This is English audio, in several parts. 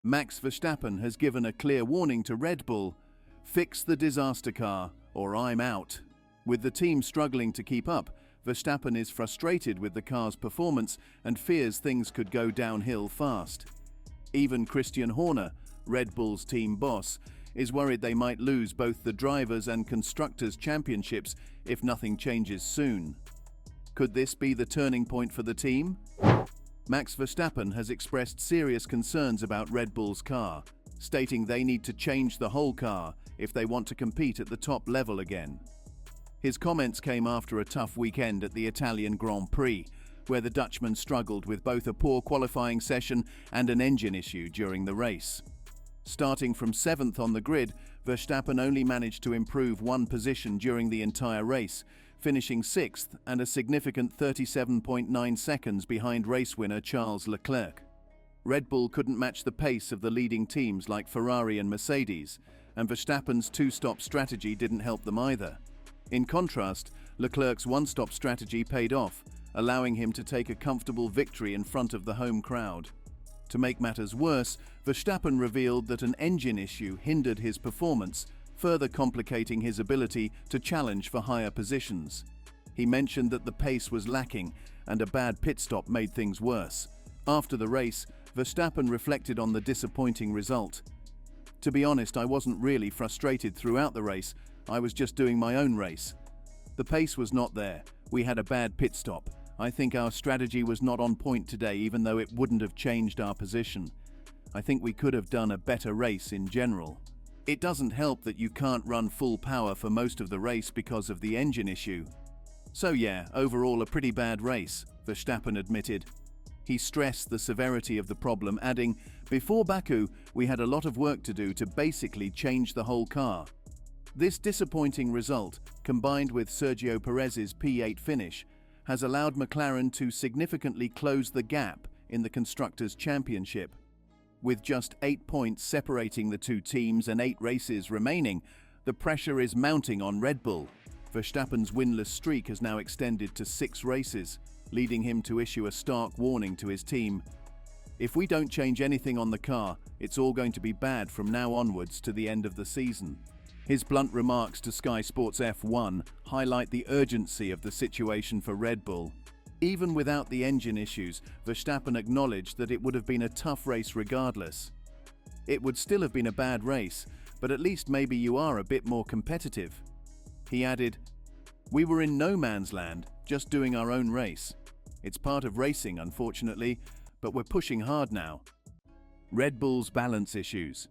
Max Verstappen has given a clear warning to Red Bull: fix the disaster car or I'm out. With the team struggling to keep up, Verstappen is frustrated with the car's performance and fears things could go downhill fast. Even Christian Horner, Red Bull's team boss, is worried they might lose both the Drivers and Constructors Championships if nothing changes soon. Could this be the turning point for the team? Max Verstappen has expressed serious concerns about Red Bull's car, stating they need to change the whole car if they want to compete at the top level again. His comments came after a tough weekend at the Italian Grand Prix, where the Dutchman struggled with both a poor qualifying session and an engine issue during the race. Starting from 7th on the grid, Verstappen only managed to improve one position during the entire race, finishing 6th and a significant 37.9 seconds behind race winner Charles Leclerc. Red Bull couldn't match the pace of the leading teams like Ferrari and Mercedes, and Verstappen's two-stop strategy didn't help them either. In contrast, Leclerc's one-stop strategy paid off, allowing him to take a comfortable victory in front of the home crowd. To make matters worse, Verstappen revealed that an engine issue hindered his performance, further complicating his ability to challenge for higher positions. He mentioned that the pace was lacking and a bad pit stop made things worse. After the race, Verstappen reflected on the disappointing result. "To be honest, I wasn't really frustrated throughout the race. I was just doing my own race. The pace was not there. We had a bad pit stop. I think our strategy was not on point today, even though it wouldn't have changed our position. I think we could have done a better race in general. It doesn't help that you can't run full power for most of the race because of the engine issue. So yeah, overall a pretty bad race," Verstappen admitted. He stressed the severity of the problem, adding, "Before Baku, we had a lot of work to do to basically change the whole car." This disappointing result, combined with Sergio Perez's P8 finish, has allowed McLaren to significantly close the gap in the Constructors' Championship. With just 8 points separating the two teams and 8 races remaining, the pressure is mounting on Red Bull. Verstappen's winless streak has now extended to 6 races, leading him to issue a stark warning to his team. "If we don't change anything on the car, it's all going to be bad from now onwards to the end of the season." His blunt remarks to Sky Sports F1 highlight the urgency of the situation for Red Bull. Even without the engine issues, Verstappen acknowledged that it would have been a tough race regardless. "It would still have been a bad race, but at least maybe you are a bit more competitive." He added, "We were in no man's land, just doing our own race. It's part of racing, unfortunately, but we're pushing hard now." Red Bull's balance issues.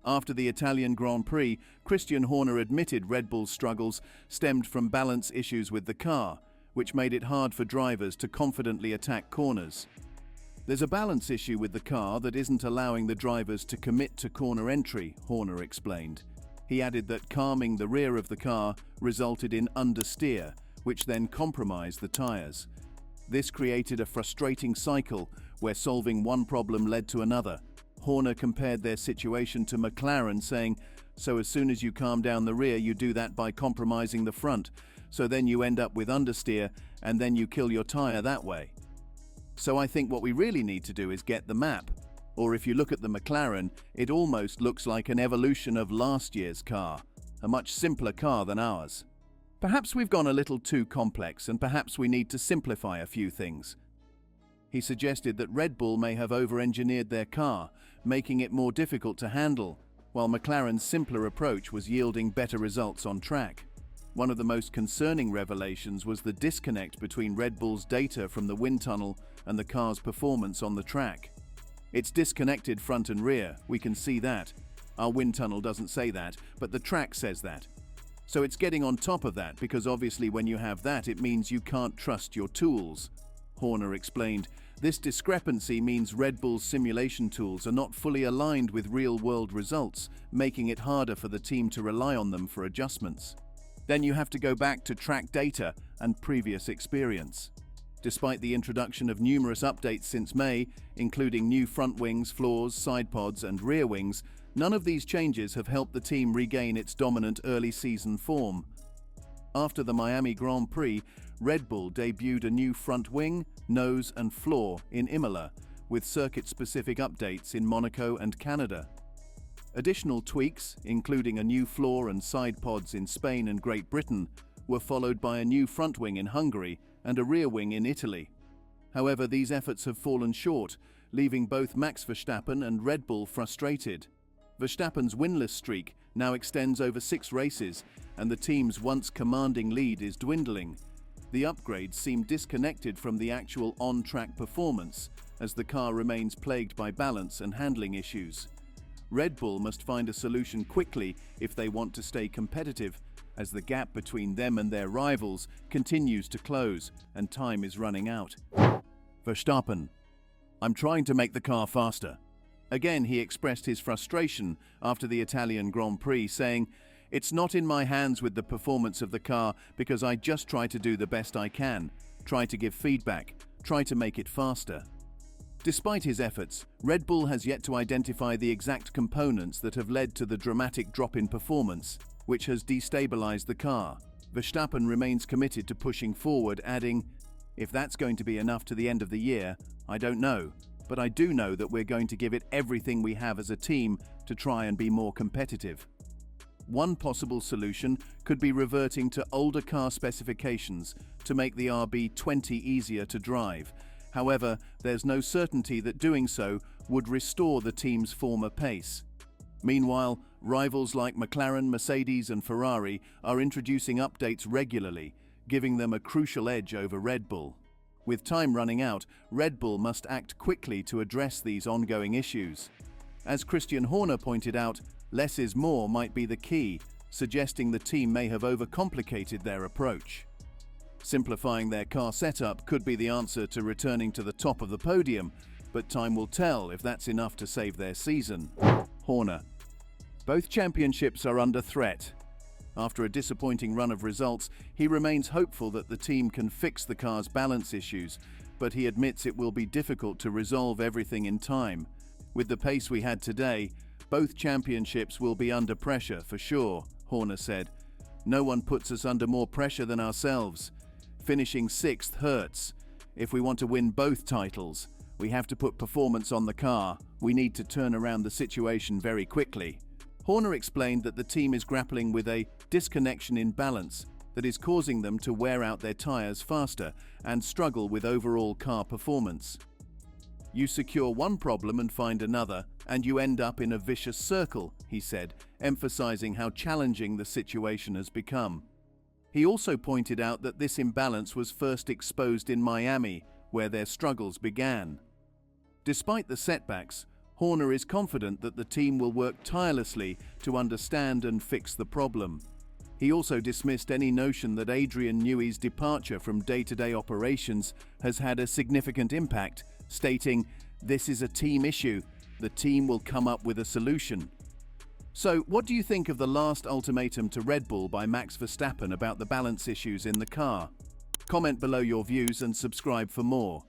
After the Italian Grand Prix, Christian Horner admitted Red Bull's struggles stemmed from balance issues with the car, which made it hard for drivers to confidently attack corners. "There's a balance issue with the car that isn't allowing the drivers to commit to corner entry," Horner explained. He added that calming the rear of the car resulted in understeer, which then compromised the tyres. This created a frustrating cycle where solving one problem led to another. Horner compared their situation to McLaren, saying, "So as soon as you calm down the rear, you do that by compromising the front, so then you end up with understeer, and then you kill your tyre that way. So I think what we really need to do is get the map. Or if you look at the McLaren, it almost looks like an evolution of last year's car, a much simpler car than ours. Perhaps we've gone a little too complex, and perhaps we need to simplify a few things." He suggested that Red Bull may have over-engineered their car, making it more difficult to handle, while McLaren's simpler approach was yielding better results on track. One of the most concerning revelations was the disconnect between Red Bull's data from the wind tunnel and the car's performance on the track. "It's disconnected front and rear, we can see that. Our wind tunnel doesn't say that, but the track says that. So it's getting on top of that, because obviously when you have that, it means you can't trust your tools," Horner explained. "This discrepancy means Red Bull's simulation tools are not fully aligned with real-world results, making it harder for the team to rely on them for adjustments. Then you have to go back to track data and previous experience." Despite the introduction of numerous updates since May, including new front wings, floors, side pods, and rear wings, none of these changes have helped the team regain its dominant early season form. After the Miami Grand Prix, Red Bull debuted a new front wing, nose, and floor in Imola, with circuit-specific updates in Monaco and Canada. Additional tweaks, including a new floor and side pods in Spain and Great Britain, were followed by a new front wing in Hungary and a rear wing in Italy. However, these efforts have fallen short, leaving both Max Verstappen and Red Bull frustrated. Verstappen's winless streak now extends over 6 races, and the team's once commanding lead is dwindling. The upgrades seem disconnected from the actual on-track performance, as the car remains plagued by balance and handling issues. Red Bull must find a solution quickly if they want to stay competitive, as the gap between them and their rivals continues to close and time is running out. Verstappen: "I'm trying to make the car faster." Again, he expressed his frustration after the Italian Grand Prix, saying, "It's not in my hands with the performance of the car because I just try to do the best I can, try to give feedback, try to make it faster." Despite his efforts, Red Bull has yet to identify the exact components that have led to the dramatic drop in performance, which has destabilized the car. Verstappen remains committed to pushing forward, adding, "If that's going to be enough to the end of the year, I don't know, but I do know that we're going to give it everything we have as a team to try and be more competitive." One possible solution could be reverting to older car specifications to make the RB20 easier to drive. However, there's no certainty that doing so would restore the team's former pace. Meanwhile, rivals like McLaren, Mercedes and Ferrari are introducing updates regularly, giving them a crucial edge over Red Bull. With time running out, Red Bull must act quickly to address these ongoing issues. As Christian Horner pointed out, less is more might be the key, suggesting the team may have overcomplicated their approach. Simplifying their car setup could be the answer to returning to the top of the podium, but time will tell if that's enough to save their season. Horner: "Both championships are under threat." After a disappointing run of results, he remains hopeful that the team can fix the car's balance issues, but he admits it will be difficult to resolve everything in time. "With the pace we had today, both championships will be under pressure for sure," Horner said. "No one puts us under more pressure than ourselves. Finishing 6th hurts. If we want to win both titles, we have to put performance on the car. We need to turn around the situation very quickly." Horner explained that the team is grappling with a disconnection in balance that is causing them to wear out their tires faster and struggle with overall car performance. "You secure one problem and find another, and you end up in a vicious circle," he said, emphasizing how challenging the situation has become. He also pointed out that this imbalance was first exposed in Miami, where their struggles began. Despite the setbacks, Horner is confident that the team will work tirelessly to understand and fix the problem. He also dismissed any notion that Adrian Newey's departure from day-to-day operations has had a significant impact, stating, "This is a team issue. The team will come up with a solution." So, what do you think of the last ultimatum to Red Bull by Max Verstappen about the balance issues in the car? Comment below your views and subscribe for more.